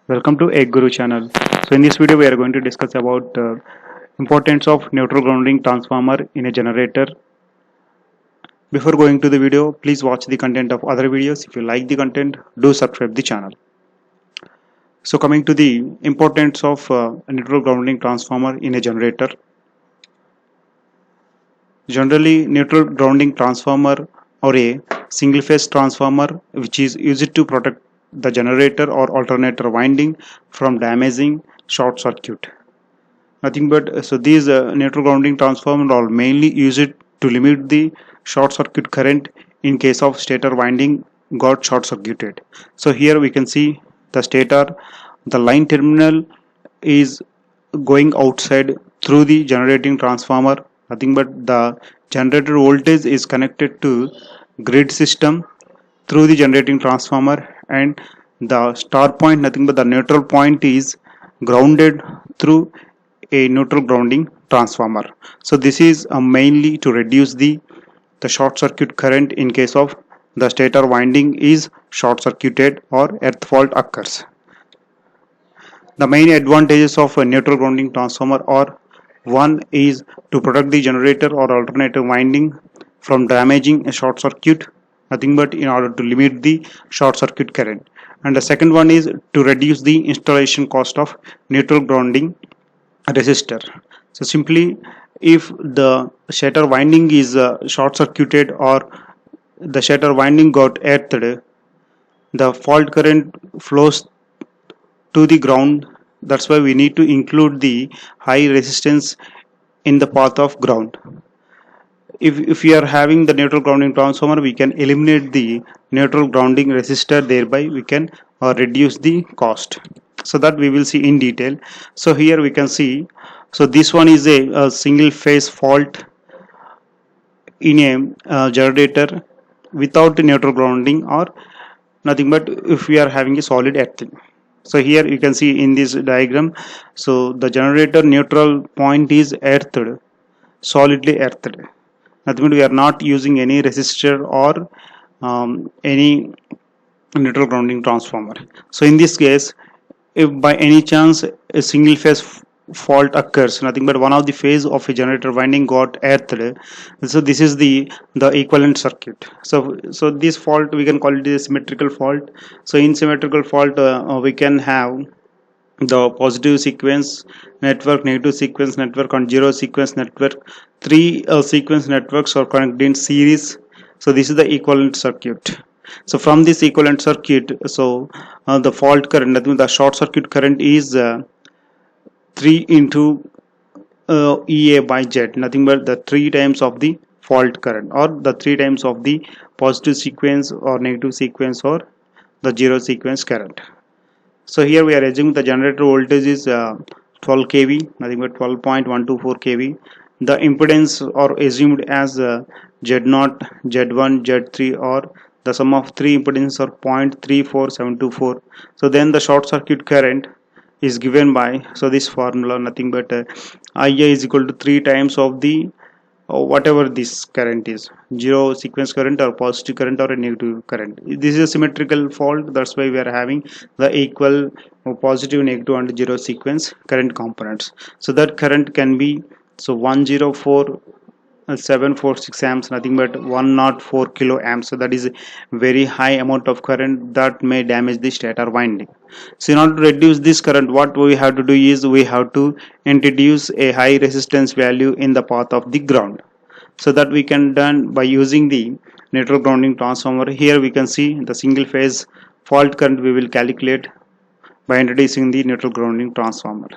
Welcome to Egg Guru channel. So in this video we are going to discuss about importance of neutral grounding transformer in a generator. Before going to the video, please watch the content of other videos. If you like the content, do subscribe the channel. So coming to the importance of a neutral grounding transformer in a generator. Generally, neutral grounding transformer or a single phase transformer which is used to protect the generator or alternator winding from damaging short circuit. Nothing but so these neutral grounding transformers are mainly used to limit the short circuit current in case of stator winding got short circuited. So here we can see the stator, the line terminal is going outside through the generating transformer. Nothing but the generator voltage is connected to grid system through the generating transformer, and the star point, nothing but the neutral point, is grounded through a neutral grounding transformer. So this is mainly to reduce the short circuit current in case of the stator winding is short circuited or earth fault occurs. The main advantages of a neutral grounding transformer are: one is to protect the generator or alternator winding from damaging a short circuit, nothing but in order to limit the short circuit current. And the second one is to reduce the installation cost of neutral grounding resistor. So simply, if the stator winding is short circuited or the stator winding got earthed, the fault current flows to the ground. That's why we need to include the high resistance in the path of ground. If we are having the neutral grounding transformer, we can eliminate the neutral grounding resistor, thereby we can reduce the cost. So that we will see in detail. So here we can see, so this one is a single phase fault in a generator without neutral grounding, or nothing but if we are having a solid earthing. So here you can see in this diagram, so the generator neutral point is earthed, solidly earthed. Nothing but we are not using any resistor or any neutral grounding transformer. So in this case, if by any chance a single phase fault occurs, nothing but one of the phase of a generator winding got earthed, so this is the equivalent circuit. So this fault we can call it a symmetrical fault. So in symmetrical fault we can have the positive sequence network, negative sequence network, and zero sequence network. Three sequence networks are connected in series. So this is the equivalent circuit. So from this equivalent circuit, so the fault current, that means the short circuit current is 3 into EA by Z, nothing but the 3 times of the fault current, or the 3 times of the positive sequence or negative sequence or the zero sequence current. So here we are assuming the generator voltage is 12 kV, nothing but 12.124 kV. The impedance are assumed as Z0, Z1, Z3, or the sum of 3 impedances are 0.34724. So then the short circuit current is given by, so this formula, nothing but IA is equal to 3 times of the whatever this current is, zero sequence current or positive current or a negative current. This is a symmetrical fault, that's why we are having the equal positive, negative, and zero sequence current components. So that current can be, so 104.746 amps, nothing but 104 kilo amps. So that is a very high amount of current that may damage the stator winding. So in order to reduce this current, what we have to do is we have to introduce a high resistance value in the path of the ground. So that we can done by using the neutral grounding transformer. Here we can see the single phase fault current we will calculate by introducing the neutral grounding transformer.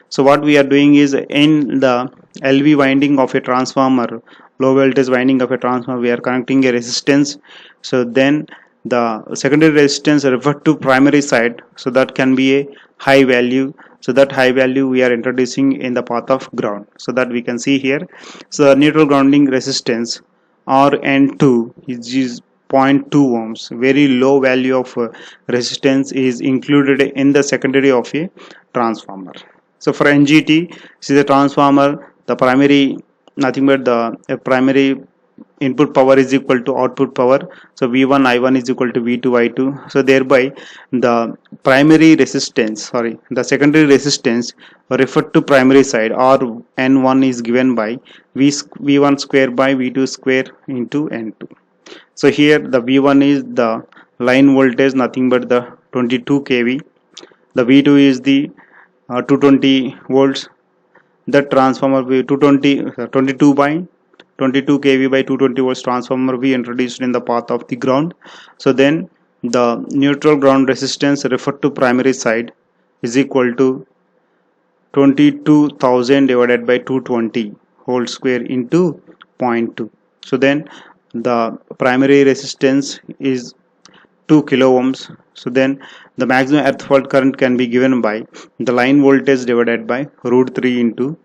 So what we are doing is, in the LV winding of a transformer, low voltage winding of a transformer, we are connecting a resistance. So then the secondary resistance referred to primary side, so that can be a high value. So that high value we are introducing in the path of ground. So that we can see here, so the neutral grounding resistance RN2 is 0.2 ohms. Very low value of resistance is included in the secondary of a transformer. So for NGT, this is a transformer, the primary, nothing but the primary input power is equal to output power. So V1 I1 is equal to V2 I2. So thereby the primary resistance, sorry, the secondary resistance referred to primary side, or N1, is given by V1 square by V2 square into N2. So here the V1 is the line voltage, nothing but the 22 kV. The V2 is the 220 volts. The transformer we 22 by 22 kV by 220 volts transformer we introduced in the path of the ground. So then the neutral ground resistance referred to primary side is equal to 22,000 divided by 220 whole square into 0.2. So then the primary resistance is 2 kilo ohms. So then the maximum earth fault current can be given by the line voltage divided by root 3 into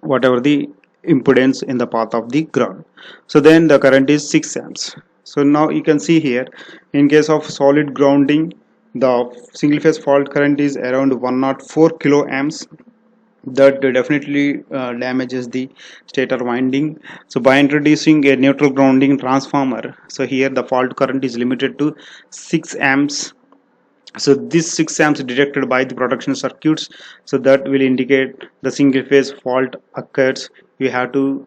whatever the impedance in the path of the ground. So then the current is 6 amps. So now you can see here, in case of solid grounding, the single phase fault current is around 104 kilo amps. That definitely damages the stator winding. So by introducing a neutral grounding transformer, so here the fault current is limited to 6 amps. So this 6 amps detected by the protection circuits, so that will indicate the single phase fault occurs. You have to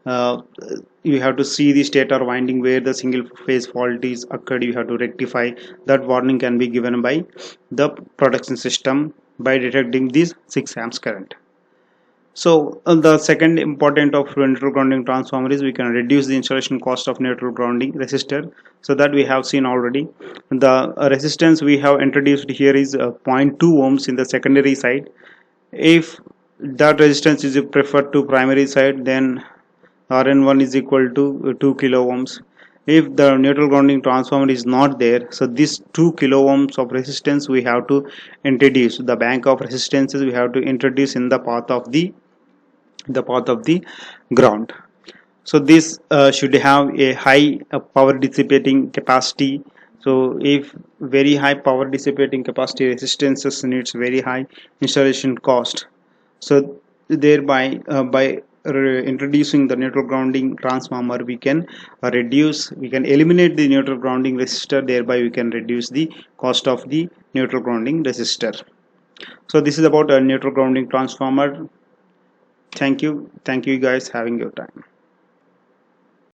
uh, you have to see the stator winding where the single phase fault is occurred. You have to rectify. That warning can be given by the protection system by detecting this 6 amps current. So the second important of neutral grounding transformer is we can reduce the installation cost of neutral grounding resistor. So that we have seen already. The resistance we have introduced here is zero point 0.2 ohms in the secondary side. If that resistance is preferred to primary side, then Rn1 is equal to 2 kilo ohms. If the neutral grounding transformer is not there, so this 2 kilo ohms of resistance we have to introduce. The bank of resistances we have to introduce in the path of the ground. So this should have a high power dissipating capacity. So if very high power dissipating capacity resistances needs very high installation cost. So thereby by introducing the neutral grounding transformer, we can eliminate the neutral grounding resistor. Thereby we can reduce the cost of the neutral grounding resistor. So this is about a neutral grounding transformer. Thank you guys having your time.